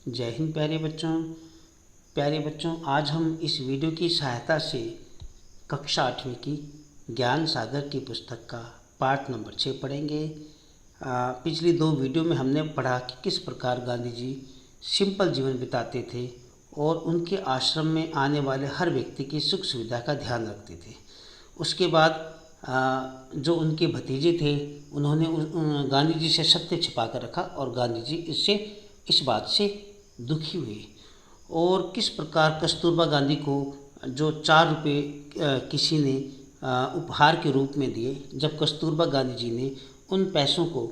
जय हिंद प्यारे बच्चों, आज हम इस वीडियो की सहायता से कक्षा 8वीं की ज्ञान सागर की पुस्तक का पाठ नंबर 6 पढ़ेंगे। पिछली 2 वीडियो में हमने पढ़ा कि किस प्रकार गांधी जी सिंपल जीवन बिताते थे और उनके आश्रम में आने वाले हर व्यक्ति की सुख सुविधा का ध्यान रखते थे। उसके बाद जो उनके भतीजे थे उन्होंने गांधी जी से सत्य छिपा कर रखा और गांधी जी इस बात से दुखी हुए। और किस प्रकार कस्तूरबा गांधी को जो 4 रुपये किसी ने उपहार के रूप में दिए, जब कस्तूरबा गांधी जी ने उन पैसों को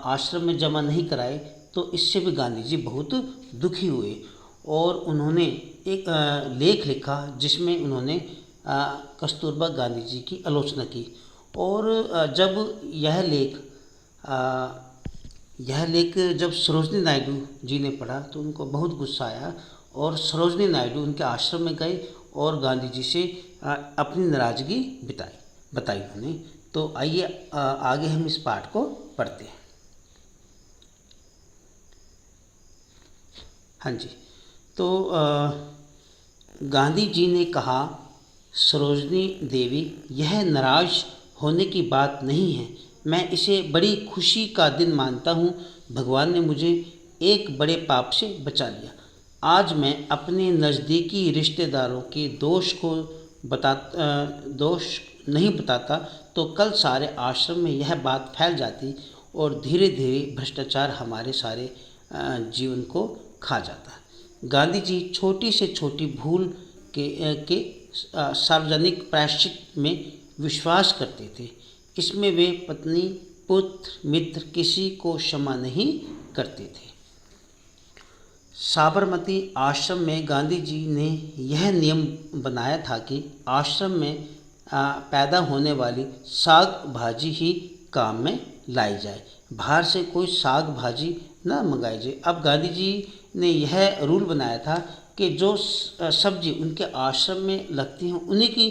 आश्रम में जमा नहीं कराए तो इससे भी गांधी जी बहुत दुखी हुए और उन्होंने एक लेख लिखा जिसमें उन्होंने कस्तूरबा गांधी जी की आलोचना की। और जब यह लेख जब सरोजनी नायडू जी ने पढ़ा तो उनको बहुत गुस्सा आया और सरोजनी नायडू उनके आश्रम में गए और गांधी जी से अपनी नाराज़गी बताई उन्होंने। तो आइए आगे हम इस पाठ को पढ़ते हैं। हाँ जी, तो गांधी जी ने कहा, सरोजनी देवी, यह नाराज़ होने की बात नहीं है, मैं इसे बड़ी खुशी का दिन मानता हूँ। भगवान ने मुझे एक बड़े पाप से बचा लिया। आज मैं अपने नज़दीकी रिश्तेदारों के दोष नहीं बताता तो कल सारे आश्रम में यह बात फैल जाती और धीरे धीरे भ्रष्टाचार हमारे सारे जीवन को खा जाता। गांधी जी छोटी से छोटी भूल के सार्वजनिक प्रायश्चित में विश्वास करते थे। इसमें वे पत्नी, पुत्र, मित्र किसी को क्षमा नहीं करते थे। साबरमती आश्रम में गांधी जी ने यह नियम बनाया था कि आश्रम में पैदा होने वाली साग भाजी ही काम में लाई जाए, बाहर से कोई साग भाजी न मंगाई जाए। अब गांधी जी ने यह रूल बनाया था कि जो सब्जी उनके आश्रम में लगती हैं उन्हीं की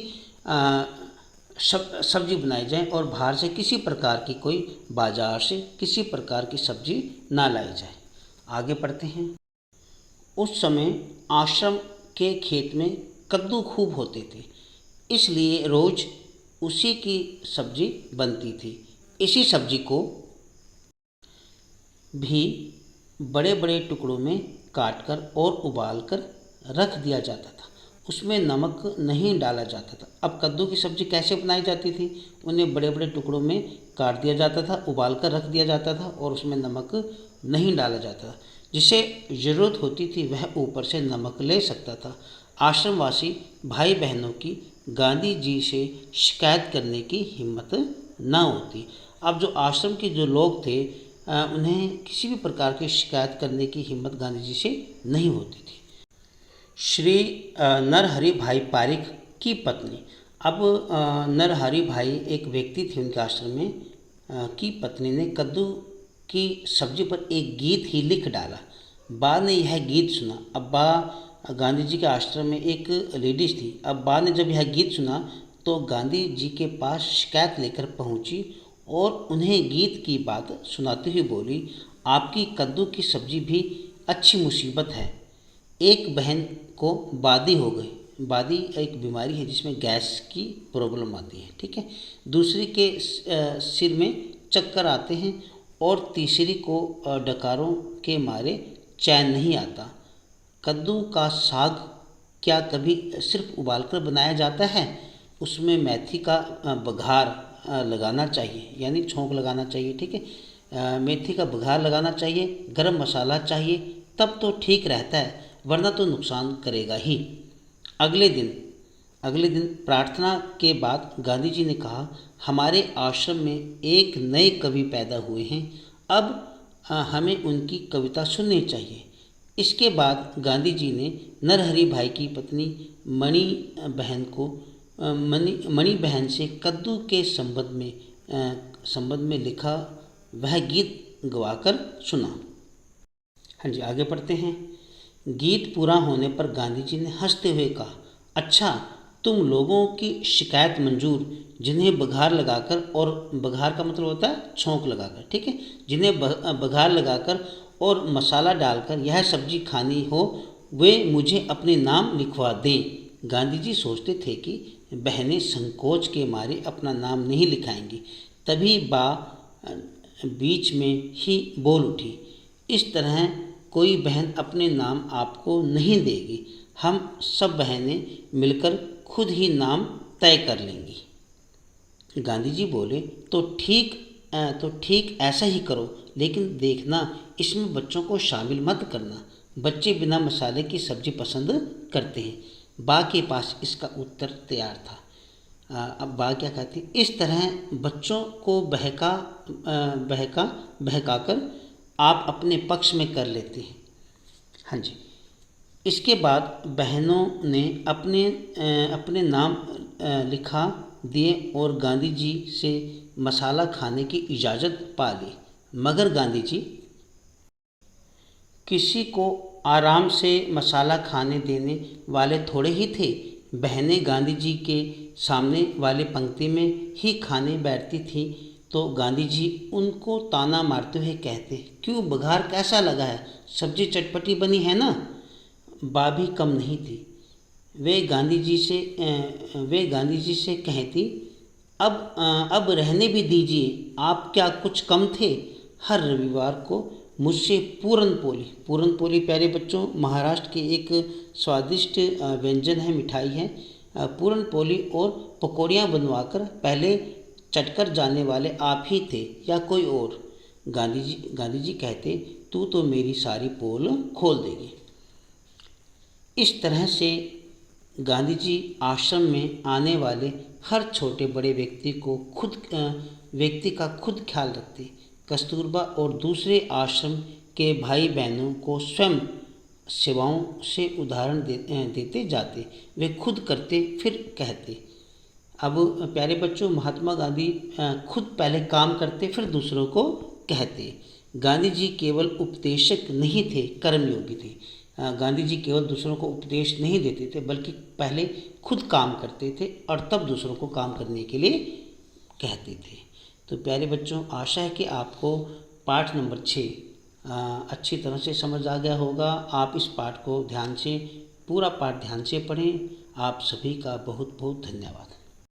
सब्जी बनाई जाए और बाहर से किसी प्रकार की कोई बाजार से किसी प्रकार की सब्जी ना लाई जाए। आगे पढ़ते हैं। उस समय आश्रम के खेत में कद्दू खूब होते थे, इसलिए रोज उसी की सब्जी बनती थी। इसी सब्जी को भी बड़े बड़े टुकड़ों में काटकर और उबालकर रख दिया जाता था, उसमें नमक नहीं डाला जाता था। अब कद्दू की सब्ज़ी कैसे बनाई जाती थी? उन्हें बड़े बड़े टुकड़ों में काट दिया जाता था, उबाल कर रख दिया जाता था और उसमें नमक नहीं डाला जाता था। जिसे ज़रूरत होती थी वह ऊपर से नमक ले सकता था। आश्रमवासी भाई बहनों की गांधी जी से शिकायत करने की हिम्मत न होती। अब जो आश्रम के जो लोग थे उन्हें किसी भी प्रकार की शिकायत करने की हिम्मत गांधी जी से नहीं होती थी। श्री नरहरि भाई पारिक की पत्नी, अब नरहरि भाई एक व्यक्ति थे उनके आश्रम में, की पत्नी ने कद्दू की सब्जी पर एक गीत ही लिख डाला। बा ने यह गीत सुना। अब बा गांधी जी के आश्रम में एक लेडीज़ थी। अब बा ने जब यह गीत सुना तो गांधी जी के पास शिकायत लेकर पहुंची और उन्हें गीत की बात सुनाते हुए बोली, आपकी कद्दू की सब्जी भी अच्छी मुसीबत है। एक बहन को बादी हो गई। बादी एक बीमारी है जिसमें गैस की प्रॉब्लम आती है, ठीक है। दूसरी के सिर में चक्कर आते हैं और तीसरी को डकारों के मारे चैन नहीं आता। कद्दू का साग क्या कभी सिर्फ उबालकर बनाया जाता है? उसमें मेथी का बघार लगाना चाहिए, यानी छोंक लगाना चाहिए, ठीक है। मेथी का बघार लगाना चाहिए, गरम मसाला चाहिए, तब तो ठीक रहता है, वरना तो नुकसान करेगा ही। अगले दिन प्रार्थना के बाद गांधी जी ने कहा, हमारे आश्रम में एक नए कवि पैदा हुए हैं, अब हमें उनकी कविता सुननी चाहिए। इसके बाद गांधी जी ने नरहरि भाई की पत्नी मणि बहन से कद्दू के संबंध में लिखा वह गीत गवाकर सुना। हाँ जी, आगे पढ़ते हैं। गीत पूरा होने पर गांधी जी ने हंसते हुए कहा, अच्छा, तुम लोगों की शिकायत मंजूर, जिन्हें बघार लगाकर, और बघार का मतलब होता है छोंक लगाकर, ठीक है, जिन्हें बघार लगाकर और मसाला डालकर यह सब्जी खानी हो वे मुझे अपने नाम लिखवा दें। गांधी जी सोचते थे कि बहनें संकोच के मारे अपना नाम नहीं लिखाएंगी। तभी बा बीच में ही बोल उठी, इस तरह कोई बहन अपने नाम आपको नहीं देगी, हम सब बहनें मिलकर खुद ही नाम तय कर लेंगी। गांधी जी बोले, तो ठीक ऐसा ही करो, लेकिन देखना इसमें बच्चों को शामिल मत करना, बच्चे बिना मसाले की सब्ज़ी पसंद करते हैं। बा के पास इसका उत्तर तैयार था। अब बा क्या कहती, इस तरह बच्चों को बहकाकर आप अपने पक्ष में कर लेते हैं। हाँ जी। इसके बाद बहनों ने अपने नाम लिखा दिए और गांधी जी से मसाला खाने की इजाज़त पा ली। मगर गांधी जी किसी को आराम से मसाला खाने देने वाले थोड़े ही थे। बहनें गांधी जी के सामने वाले पंक्ति में ही खाने बैठती थीं तो गांधी जी उनको ताना मारते हुए कहते, क्यों बघार कैसा लगा है, सब्जी चटपटी बनी है ना। बा भी कम नहीं थी। वे गांधी जी से कहती, अब रहने भी दीजिए, आप क्या कुछ कम थे। हर रविवार को मुझसे पूरन पोली प्यारे बच्चों महाराष्ट्र के एक स्वादिष्ट व्यंजन है, मिठाई है। पूरन पोली और पकौड़ियाँ बनवाकर पहले चटकर जाने वाले आप ही थे या कोई और। गांधी जी कहते, तू तो मेरी सारी पोल खोल देगी। इस तरह से गांधी जी आश्रम में आने वाले हर छोटे बड़े व्यक्ति का खुद ख्याल रखते। कस्तूरबा और दूसरे आश्रम के भाई बहनों को स्वयं सेवाओं से उदाहरण देते जाते। वे खुद करते फिर कहते। अब प्यारे बच्चों, महात्मा गांधी खुद पहले काम करते फिर दूसरों को कहते। गांधी जी केवल उपदेशक नहीं थे, कर्मयोगी थे। गांधी जी केवल दूसरों को उपदेश नहीं देते थे बल्कि पहले खुद काम करते थे और तब दूसरों को काम करने के लिए कहते थे। तो प्यारे बच्चों, आशा है कि आपको पाठ नंबर 6 अच्छी तरह से समझ आ गया होगा। आप इस पाठ को पूरा पाठ ध्यान से पढ़ें। आप सभी का बहुत बहुत धन्यवाद।